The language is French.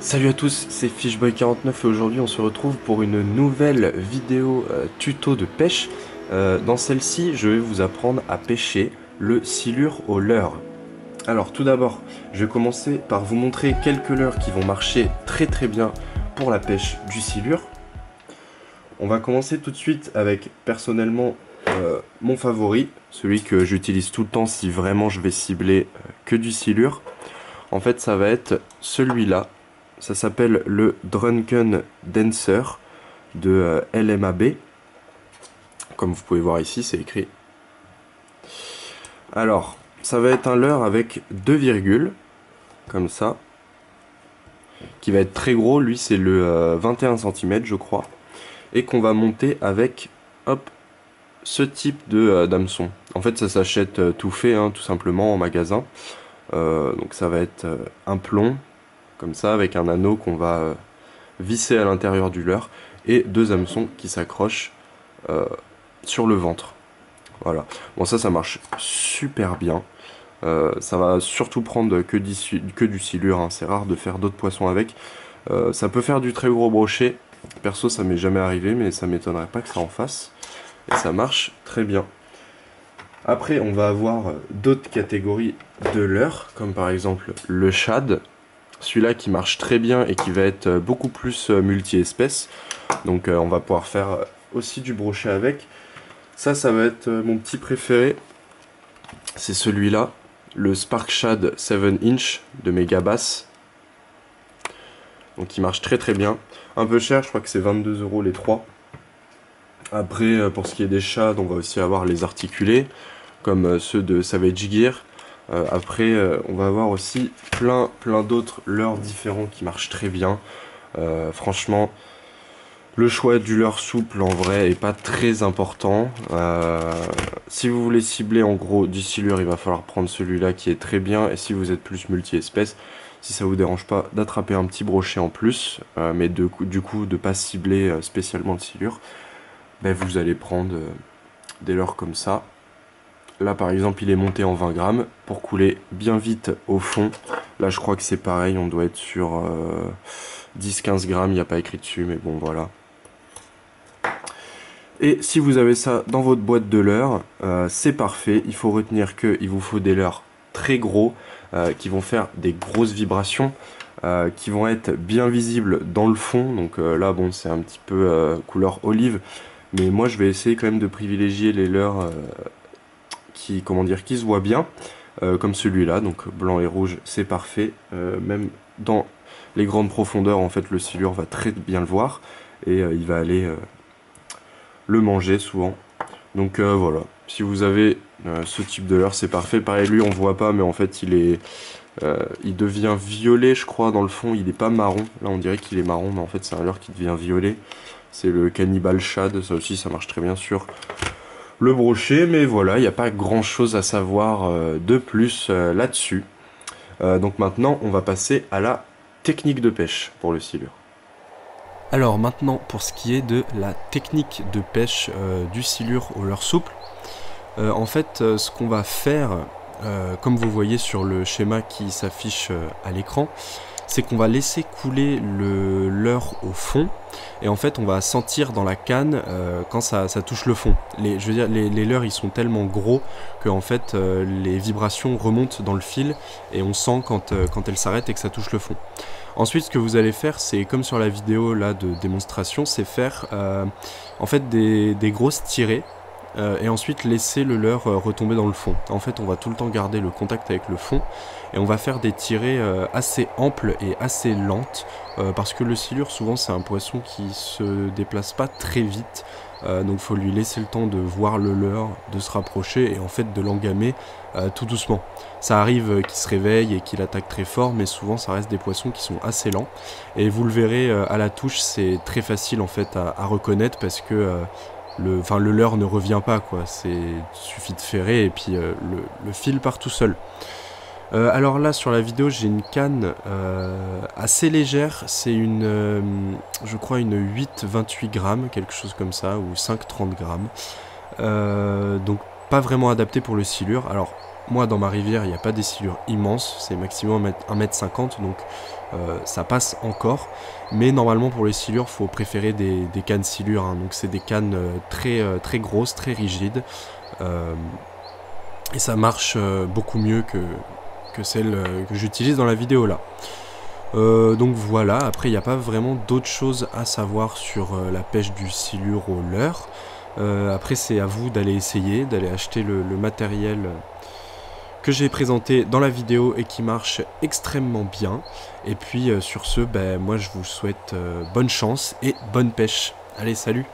Salut à tous, c'est Fishboy49 et aujourd'hui on se retrouve pour une nouvelle vidéo tuto de pêche. Dans celle-ci, je vais vous apprendre à pêcher le silure au leurre. Alors tout d'abord, je vais commencer par vous montrer quelques leurres qui vont marcher très bien pour la pêche du silure. On va commencer tout de suite avec personnellement mon favori, celui que j'utilise tout le temps si vraiment je vais cibler que du silure. En fait, ça va être celui-là. Ça s'appelle le Drunken Dancer de LMAB. Comme vous pouvez voir ici, c'est écrit. Alors, ça va être un leurre avec 2 virgules, comme ça, qui va être très gros. Lui, c'est le 21 cm, je crois. Et qu'on va monter avec, hop, ce type de d'hameçon. En fait, ça s'achète tout fait, hein, tout simplement, en magasin. Donc ça va être un plomb, comme ça, avec un anneau qu'on va visser à l'intérieur du leurre et 2 hameçons qui s'accrochent sur le ventre. Voilà. Bon, ça marche super bien. Ça va surtout prendre que du silure, hein. C'est rare de faire d'autres poissons avec. Ça peut faire du très gros brochet. Perso, ça m'est jamais arrivé, mais ça m'étonnerait pas que ça en fasse. Et ça marche très bien. Après, on va avoir d'autres catégories de leurres, comme par exemple le shad. Celui-là qui marche très bien et qui va être beaucoup plus multi-espèces. Donc on va pouvoir faire aussi du brochet avec. Ça va être mon petit préféré. C'est celui-là, le Spark Shad 7 inch de Megabass. Donc il marche très bien. Un peu cher, je crois que c'est 22 € les 3. Après, pour ce qui est des shads, on va aussi avoir les articulés, comme ceux de Savage Gear. Après, on va avoir aussi plein d'autres leurres différents qui marchent très bien. Franchement, le choix du leurre souple en vrai est pas très important. Si vous voulez cibler en gros du silure, il va falloir prendre celui-là qui est très bien. Et si vous êtes plus multi-espèces, si ça vous dérange pas d'attraper un petit brochet en plus, mais du coup de pas cibler spécialement le silure, ben vous allez prendre des leurres comme ça. Là par exemple il est monté en 20 grammes pour couler bien vite au fond. Là je crois que c'est pareil, on doit être sur 10-15 grammes, il n'y a pas écrit dessus mais bon voilà. Et si vous avez ça dans votre boîte de leurres, c'est parfait. Il faut retenir qu'il vous faut des leurres très gros qui vont faire des grosses vibrations, qui vont être bien visibles dans le fond. Donc là bon c'est un petit peu couleur olive. Mais moi je vais essayer quand même de privilégier les leurres qui se voient bien, comme celui-là, donc blanc et rouge, c'est parfait. Même dans les grandes profondeurs, en fait, le silure va très bien le voir, et il va aller le manger souvent. Donc voilà, si vous avez ce type de leurre, c'est parfait. Pareil, lui, on voit pas, mais en fait, il devient violet, je crois, dans le fond. Il n'est pas marron. Là, on dirait qu'il est marron, mais en fait, c'est un leurre qui devient violet. C'est le Cannibal Shad. Ça aussi, ça marche très bien sur le brochet. Mais voilà, il n'y a pas grand-chose à savoir de plus là-dessus. Donc maintenant, on va passer à la technique de pêche pour le silure. Alors maintenant, pour ce qui est de la technique de pêche du silure au leurre souple, en fait, ce qu'on va faire, comme vous voyez sur le schéma qui s'affiche à l'écran, c'est qu'on va laisser couler le leurre au fond, et en fait on va sentir dans la canne quand ça touche le fond. Je veux dire, les leurres ils sont tellement gros que en fait les vibrations remontent dans le fil et on sent quand elles s'arrêtent et que ça touche le fond. Ensuite, ce que vous allez faire, c'est comme sur la vidéo là de démonstration, c'est faire en fait des grosses tirées et ensuite laisser le leurre retomber dans le fond. En fait, on va tout le temps garder le contact avec le fond et on va faire des tirées assez amples et assez lentes parce que le silure, souvent, c'est un poisson qui se déplace pas très vite. Donc il faut lui laisser le temps de voir le leurre, de se rapprocher et en fait de l'engamer tout doucement. Ça arrive qu'il se réveille et qu'il attaque très fort, mais souvent ça reste des poissons qui sont assez lents. Et vous le verrez à la touche, c'est très facile en fait à reconnaître parce que le leurre ne revient pas, quoi. Suffit de ferrer et puis le fil part tout seul. Alors là sur la vidéo j'ai une canne assez légère, c'est je crois une 8-28 grammes, quelque chose comme ça, ou 5-30 grammes. Donc pas vraiment adapté pour le silure. Alors moi dans ma rivière il n'y a pas des silures immenses, c'est maximum 1,50 m, donc ça passe encore. Mais normalement pour les silures il faut préférer des cannes silures, hein. Donc c'est des cannes très grosses, très rigides, et ça marche beaucoup mieux que celle que j'utilise dans la vidéo là. Donc voilà, après il n'y a pas vraiment d'autres choses à savoir sur la pêche du silure au leurre. Après c'est à vous d'aller essayer, d'aller acheter le matériel que j'ai présenté dans la vidéo et qui marche extrêmement bien. Et puis sur ce, moi je vous souhaite bonne chance et bonne pêche. Allez, salut!